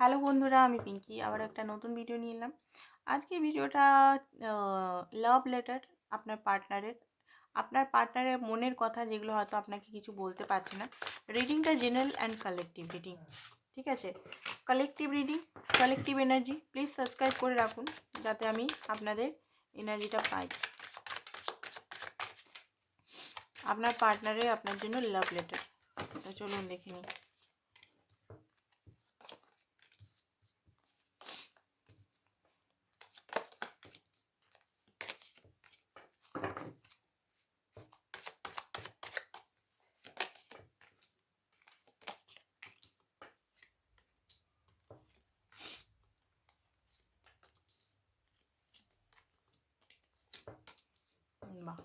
Hello বন্ধুরা, আমি পিঙ্কি আবার একটা নতুন ভিডিও নিয়ে এলাম। আজকে ভিডিওটা লাভ লেটার আপনার পার্টনারের মনের কথা, যেগুলো হয়তো আপনাকে কিছু বলতে পারছে না। রিডিংটা জেনারেল অ্যান্ড কালেকটিভ রিডিং, ঠিক আছে? Collective reading, collective energy. Please subscribe করে রাখুন যাতে আমি আপনাদের এনার্জিটা পাই। আপনার পার্টনারের আপনার জন্য লাভ লেটার, চলুন দেখে নিই। বাহ,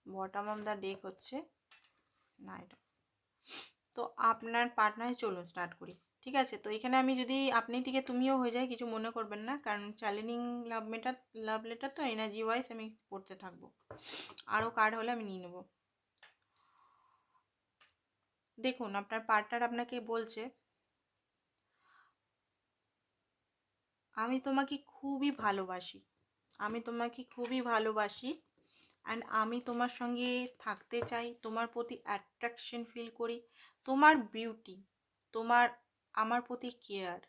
বটম অফ দ্য ডেক হচ্ছে নাইট। তো আপনার পার্টনার, চলুন স্টার্ট করি। ঠিক আছে, তো এখানে আমি যদি আপনি থেকে তুমিও হয়ে যায়, কিছু মনে করবেন না, কারণ চ্যালেঞ্জিং লাভ লেটার তো এনার্জি ওয়াইজ আমি করতে থাকবো। আরও কার্ড হলে আমি নিয়ে নেব। দেখুন, আপনার পার্টনার আপনাকে বলছে, আমি তোমাকে খুবই ভালোবাসি, আমি তোমাকে খুবই ভালোবাসি অ্যান্ড আমি তোমার সঙ্গে থাকতে চাই, তোমার প্রতি অ্যাট্রাকশন ফিল করি, তোমার বিউটি, তোমার আমার প্রতি কেয়ার,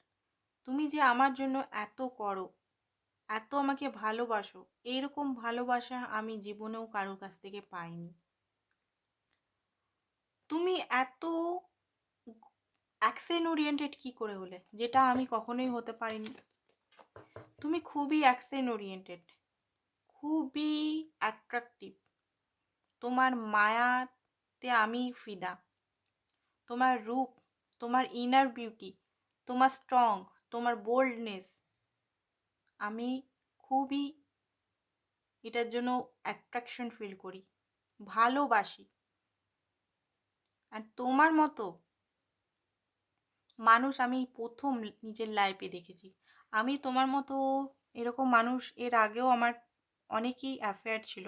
তুমি যে আমার জন্য এত করো, এত আমাকে ভালোবাসো, এইরকম ভালোবাসা আমি জীবনেও কারোর কাছ থেকে পাইনি। তুমি এত অ্যাকশন ওরিয়েন্টেড কী করে হলে, যেটা আমি কখনোই হতে পারিনি। তুমি খুবই অ্যাকশন ওরিয়েন্টেড, খুবই অ্যাট্রাকটিভ, তোমার মায়াতে আমি ফিদা, তোমার রূপ, তোমার ইনার বিউটি, তোমার স্ট্রং, তোমার বোল্ডনেস, আমি খুবই এটার জন্য অ্যাট্রাকশন ফিল করি, ভালোবাসি। আর তোমার মতো মানুষ আমি প্রথম নিজের লাইফে দেখেছি। আমি তোমার মতো এরকম মানুষ এর আগেও আমার অনেকই অ্যাফেয়ার ছিল,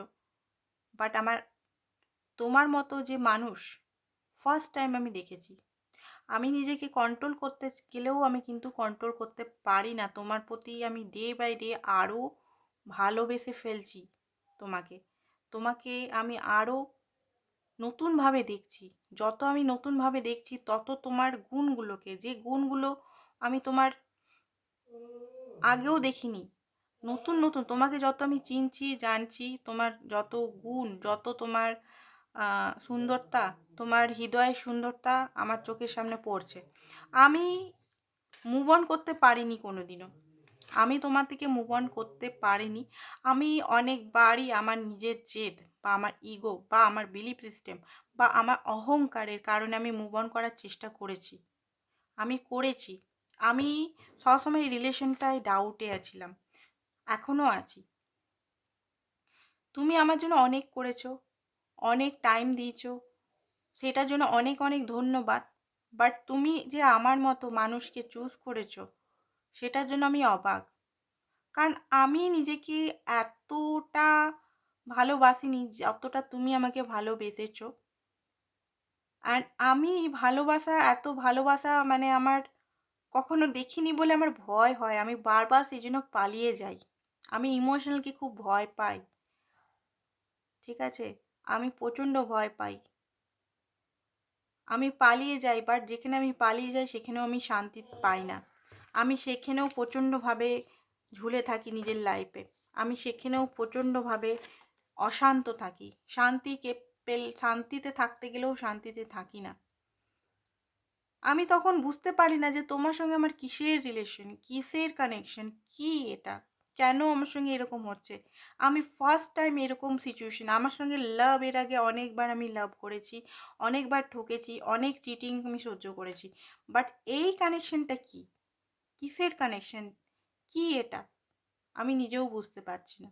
বাট আমার তোমার মতো যে মানুষ ফার্স্ট টাইম আমি দেখেছি। আমি নিজেকে কন্ট্রোল করতে গেলেও আমি কিন্তু কন্ট্রোল করতে পারি না। তোমার প্রতি আমি ডে বাই ডে আরও ভালোবেসে ফেলছি তোমাকে। তোমাকে আমি আরও নতুনভাবে দেখছি। যত আমি নতুনভাবে দেখছি, তত তোমার গুণগুলোকে, যে গুণগুলো আমি তোমার আগেও দেখিনি, নতুন নতুন তোমাকে যত আমি চিনছি, জানছি, তোমার যত গুণ, যত তোমার সুন্দরতা, তোমার হৃদয়ের সুন্দরতা আমার চোখের সামনে পড়ছে। আমি মুভ অন করতে পারিনি কোনো দিনও, আমি তোমার থেকে মুভ অন করতে পারিনি। আমি অনেকবারই আমার নিজের জেদ বা আমার ইগো বা আমার বিলিফ সিস্টেম বা আমার অহংকারের কারণে আমি মুভ অন করার চেষ্টা করেছি, আমি করেছি। আমি সবসময় এই রিলেশনটায় ডাউটে আছিলাম, এখনও আছি। তুমি আমার জন্য অনেক করেছো, অনেক টাইম দিয়েছো, সেটার জন্য অনেক অনেক ধন্যবাদ। বাট তুমি যে আমার মতো মানুষকে চুজ করেছো, সেটার জন্য আমি অবাক। কারণ আমি নিজেকে এতটা ভালোবাসিনি যতটা তুমি আমাকে ভালোবেসেছো। আর আমি ভালোবাসা, এত ভালোবাসা মানে আমার কখনো দেখিনি বলে আমার ভয় হয়। আমি বারবার সেই জন্য পালিয়ে যাই। আমি ইমোশনালকে খুব ভয় পাই, ঠিক আছে? আমি প্রচণ্ড ভয় পাই, আমি পালিয়ে যাই। বাট যেখানে আমি পালিয়ে যাই, সেখানেও আমি শান্তি পাই না। আমি সেখানেও প্রচণ্ডভাবে ঝুলে থাকি নিজের লাইফে। আমি সেখানেও প্রচণ্ডভাবে অশান্ত থাকি। শান্তিতে থাকতে গেলেও শান্তিতে থাকি না। আমি তখন বুঝতে পারি না যে তোমার সঙ্গে আমার কিসের রিলেশন, কিসের কানেকশন, কি এটা, কেন আমার সঙ্গে এরকম হচ্ছে। আমি ফার্স্ট টাইম এরকম সিচুয়েশন, আমার সঙ্গে লাভ, এর আগে অনেকবার আমি লাভ করেছি, অনেকবার ঠকেছি, অনেক চিটিং আমি সহ্য করেছি। বাট এই কানেকশনটা কি, কিসের কানেকশন, কি এটা, আমি নিজেও বুঝতে পারছি না।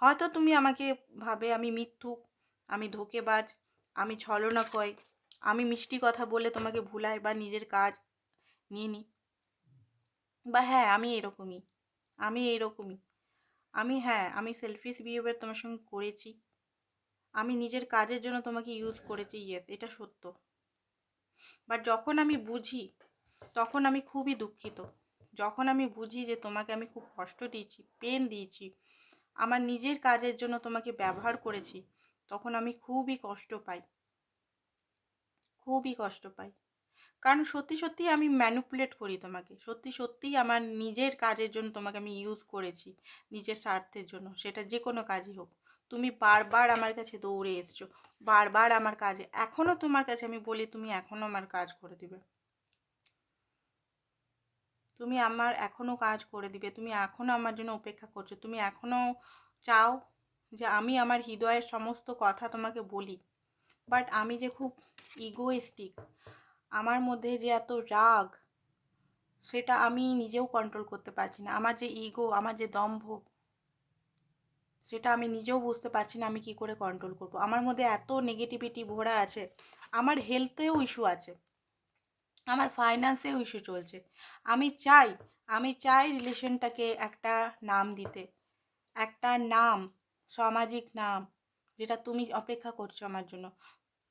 হয়তো তুমি আমাকে ভাবে আমি মিথ্যুক, আমি ধোঁকেবাজ, আমি ছলনাকয়, আমি মিষ্টি কথা বলে তোমাকে ভুলাই বা নিজের কাজ নিয়ে নিই। বা হ্যাঁ, আমি এরকমই। আমি সেলফিশ বিহেভিয়ার তোমার সঙ্গে করেছি। আমি নিজের কাজের জন্য তোমাকে ইউজ করেছি, ইয়েস, এটা সত্য। বাট যখন আমি বুঝি তখন আমি খুবই দুঃখিত। যখন আমি বুঝি যে তোমাকে আমি খুব কষ্ট দিয়েছি, পেন দিয়েছি, আমার নিজের কাজের জন্য তোমাকে ব্যবহার করেছি, তখন আমি খুবই কষ্ট পাই, খুবই কষ্ট পাই। কারণ সত্যি সত্যি আমি ম্যানিপুলেট করি তোমাকে, সত্যি সত্যিই আমার নিজের কাজের জন্য তোমাকে আমি ইউজ করেছি, নিজের স্বার্থের জন্য, সেটা যে কোনো কাজই হোক। তুমি বারবার আমার কাছে দৌড়ে এসছো, বারবার আমার কাজে, এখনও তোমার কাছে আমি বলি তুমি এখনও আমার কাজ করে দিবে, তুমি আমার এখনও কাজ করে দিবে, তুমি এখনও আমার জন্য অপেক্ষা করছো, তুমি এখনও চাও যে আমি আমার হৃদয়ের সমস্ত কথা তোমাকে বলি। বাট আমি যে খুব ইগোইস্টিক, আমার মধ্যে যে এত রাগ, সেটা আমি নিজেও কন্ট্রোল করতে পারছি না। আমার যে ইগো, আমার যে দম্ভ, সেটা আমি নিজেও বুঝতে পারছি না আমি কি করে কন্ট্রোল করব। আমার মধ্যে এত নেগেটিভিটি ভরা আছে, আমার হেলথেও ইস্যু আছে, আমার ফাইন্যান্সেও ইস্যু চলছে। আমি চাই, আমি চাই রিলেশনটাকে একটা নাম দিতে, একটা নাম, সামাজিক নাম, যেটা তুমি অপেক্ষা করছো আমার জন্য।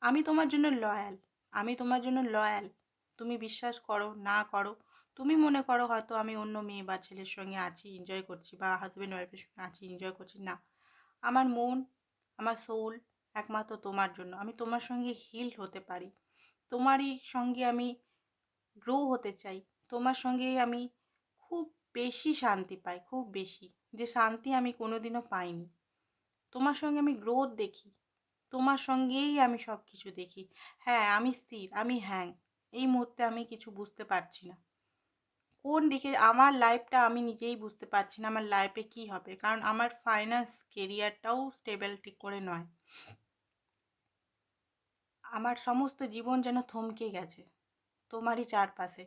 আমি তোমার জন্য লয়াল, আমি তোমার জন্য লয়াল। তুমি বিশ্বাস করো না করো, তুমি মনে করো হয়তো আমি অন্য মেয়ে বা ছেলের সঙ্গে আছি, এনজয় করছি, বা হাজব্যান্ড ওয়াইফের সঙ্গে আছি, এনজয় করছি, না। আমার মন, আমার সোল একমাত্র তোমার জন্য। আমি তোমার সঙ্গে হিল হতে পারি, তোমারই সঙ্গে আমি গ্রো হতে চাই, তোমার সঙ্গেই আমি খুব বেশি শান্তি পাই, খুব বেশি, যে শান্তি আমি কোনোদিনও পাইনি। তোমার সঙ্গে আমি গ্রোথ দেখি, তোমার সঙ্গেই আমি সব কিছু দেখি। হ্যাঁ, আমি স্থির, আমি হ্যাং, এই মুহূর্তে আমি কিছু বুঝতে পারছি না কোন দিকে আমার লাইফটা, আমি নিজেই বুঝতে পারছি না আমার লাইফে কি হবে। কারণ আমার ফাইন্যান্স কেরিয়ারটাও স্টেবল ঠিক করে নয়, আমার সমস্ত জীবন যেন থমকে গেছে তোমারই চারপাশে।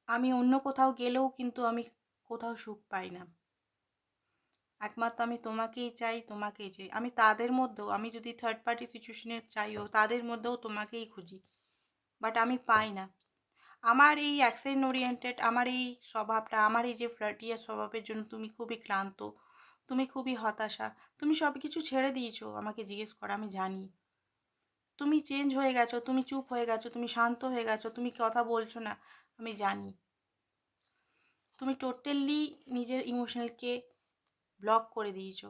আমি অন্য কোথাও গেলেও কিন্তু আমি কোথাও সুখ পাই না, একমাত্র আমি তোমাকেই চাই, তোমাকেই চাই। আমি তাদের মধ্যেও, আমি যদি থার্ড পার্টি সিচুয়েশনে চাইও, তাদের মধ্যেও তোমাকেই খুঁজি, বাট আমি পাই না। আমার এই অ্যাকশন ওরিয়েন্টেড, আমার এই স্বভাবটা, আমার এই যে ফ্লার্টিয়াস স্বভাবের জন্য তুমি খুবই ক্লান্ত, তুমি খুবই হতাশা, তুমি সব কিছু ছেড়ে দিয়েছো আমাকে জিজ্ঞেস করা, আমি জানি। তুমি চেঞ্জ হয়ে গেছো, তুমি চুপ হয়ে গেছো, তুমি শান্ত হয়ে গেছো, তুমি কথা বলছো না, আমি জানি। তুমি টোটালি নিজের ইমোশনালকে ব্লক করে দিয়েছো,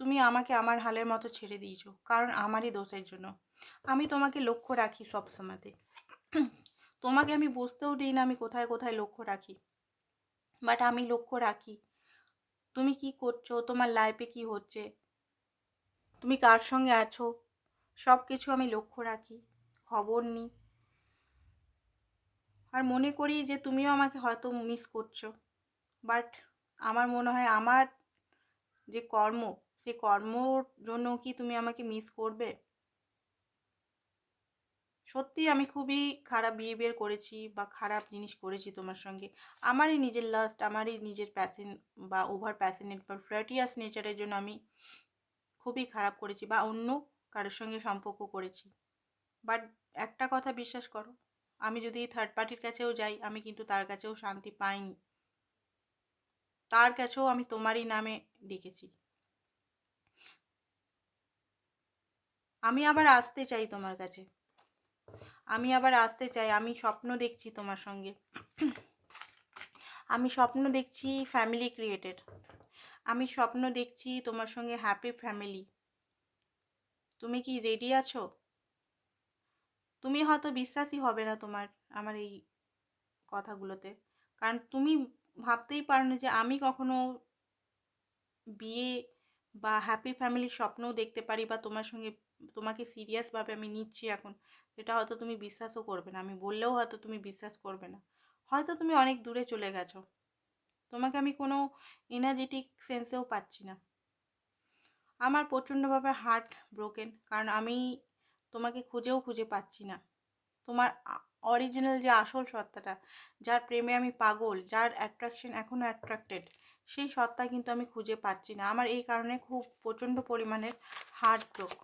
তুমি আমাকে আমার হালের মতো ছেড়ে দিয়েছো, কারণ আমারই দোষের জন্য। আমি তোমাকে লক্ষ্য রাখি সব সময়তে, তোমাকে আমি বুঝতেও দিই না আমি কোথায় কোথায় লক্ষ্য রাখি, বাট আমি লক্ষ্য রাখি তুমি কি করছো, তোমার লাইফে কি হচ্ছে, তুমি কার সঙ্গে আছো, সব কিছু আমি লক্ষ্য রাখি, খবর নিই। আর মনে করি যে তুমিও আমাকে হয়তো মিস করছো, বাট আমার মনে হয় আমার যে কর্ম, সেই কর্মর জন্য কি তুমি আমাকে মিস করবে? সত্যি আমি খুবই খারাপ বিহেভিয়ার করেছি বা খারাপ জিনিস করেছি তোমার সঙ্গে। আমারই নিজের লাস্ট, আমারই নিজের প্যাশন বা ওভার প্যাশনেট বা ফ্ল্যাটিয়াস নেচারের জন্য আমি খুবই খারাপ করেছি, বা অন্য কারোর সঙ্গে সম্পর্ক করেছি। বাট একটা কথা বিশ্বাস করো, আমি যদি থার্ড পার্টির কাছেও যাই, আমি কিন্তু তার কাছেও শান্তি পাইনি, তার কাছেও আমি তোমারই নামে ডেকেছি। আমি আবার আসতে চাই তোমার কাছে, আমি আবার আসতে চাই, আমি স্বপ্ন দেখছি তোমার সঙ্গে, আমি স্বপ্ন দেখছি ফ্যামিলি ক্রিয়েটেড, আমি স্বপ্ন দেখছি তোমার সঙ্গে হ্যাপি ফ্যামিলি। তুমি কি রেডি আছো? তুমি হয়তো বিশ্বাসই হবে না তোমার আমার এই কথাগুলোতে, কারণ তুমি ভাবতেই পারো না যে আমি কখনো বিয়ে বা হ্যাপি ফ্যামিলির স্বপ্নও দেখতে পারি, বা তোমার সঙ্গে, তোমাকে সিরিয়াসভাবে আমি নিচ্ছি এখন, সেটা হয়তো তুমি বিশ্বাসও করবে না, আমি বললেও হয়তো তুমি বিশ্বাস করবে না। হয়তো তুমি অনেক দূরে চলে গেছো, তোমাকে আমি কোনো এনার্জেটিক সেন্সেও পাচ্ছি না। আমার প্রচণ্ডভাবে হার্ট ব্রোকেন, কারণ আমি তোমাকে খুঁজেও খুঁজে পাচ্ছি না। তোমার অরিজিনাল যে আসল সত্তাটা, যার প্রেমে আমি পাগল, যার অ্যাট্রাকশন এখনও অ্যাট্রাক্টেড, সেই সত্তা কিন্তু আমি খুঁজে পাচ্ছি না। আমার এই কারণে খুব প্রচণ্ড পরিমাণের হার্ট ব্রোক।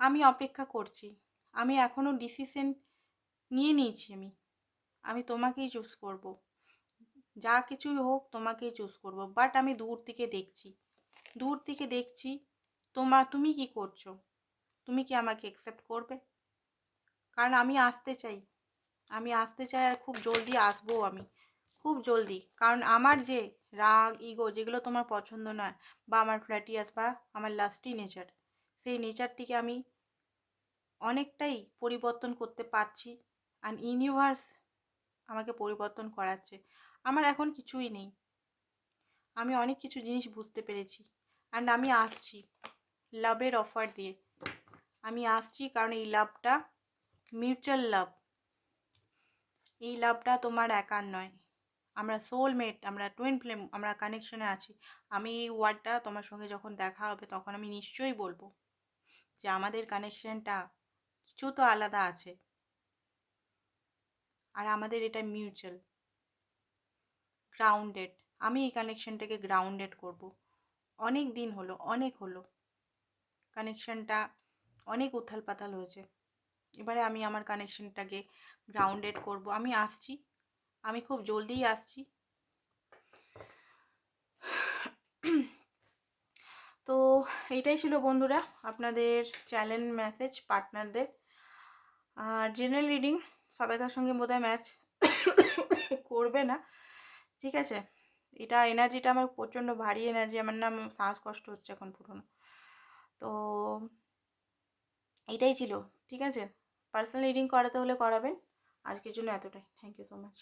আমি অপেক্ষা করছি, আমি এখনও ডিসিশন নিয়ে নিয়েছি, আমি তোমাকেই চুজ করব, যা কিছুই হোক তোমাকেই চুজ করব। বাট আমি দূর থেকে দেখছি, দূর থেকে দেখছি তুমি কি করছো, তুমি কি আমাকে অ্যাকসেপ্ট করবে? কারণ আমি আসতে চাই, আর খুব জলদি আসবো আমি, খুব জলদি। কারণ আমার যে রাগ ইগো যেগুলো তোমার পছন্দ নয়, বা আমার ফ্ল্যাটিয়াস বা আমার লাস্টি নেচার, সেই নেচারটিকে আমি অনেকটাই পরিবর্তন করতে পারছি। আর ইউনিভার্স আমাকে পরিবর্তন করাচ্ছে। আমার এখন কিছুই নেই, আমি অনেক কিছু জিনিস বুঝতে পেরেছি। অ্যান্ড আমি আসছি লাভের অফার দিয়ে, আমি আসছি। কারণ এই লাভটা মিউচুয়াল লাভ, এই লাভটা তোমার একার নয়। আমরা সোলমেট, আমরা টুইন ফ্লেম, আমরা কানেকশনে আছি। আমি এই ওয়ার্ডটা তোমার সঙ্গে যখন দেখা হবে তখন আমি নিশ্চয়ই বলবো যে আমাদের কানেকশনটা কিছু তো আলাদা আছে, আর আমাদের এটা মিউচুয়াল, গ্রাউন্ডেড। আমি এই কানেকশনটাকে গ্রাউন্ডেড করব। অনেক দিন হলো, অনেক হলো, কানেকশনটা অনেক উথাল পাতাল হয়েছে। এবারে আমি আমার কানেকশনটাকে গ্রাউন্ডেড করব। আমি আসছি, আমি খুব জলদিই আসছি। তো এইটাই ছিল বন্ধুরা আপনাদের চ্যালেঞ্জ মেসেজ পার্টনারদের। আর জেনারেল রিডিং সবাইকার সঙ্গে বোধহয় ম্যাচ করবে না, ঠিক আছে। এটা এনার্জিটা আমার প্রচণ্ড ভারী এনার্জি, আমার না শ্বাসকষ্ট হচ্ছে এখন পুরনো। তো এটাই ছিল, ঠিক আছে। পার্সোনাল রিডিং করাতে হলে করাবেন। আজকের জন্য এতটাই। Thank you so much.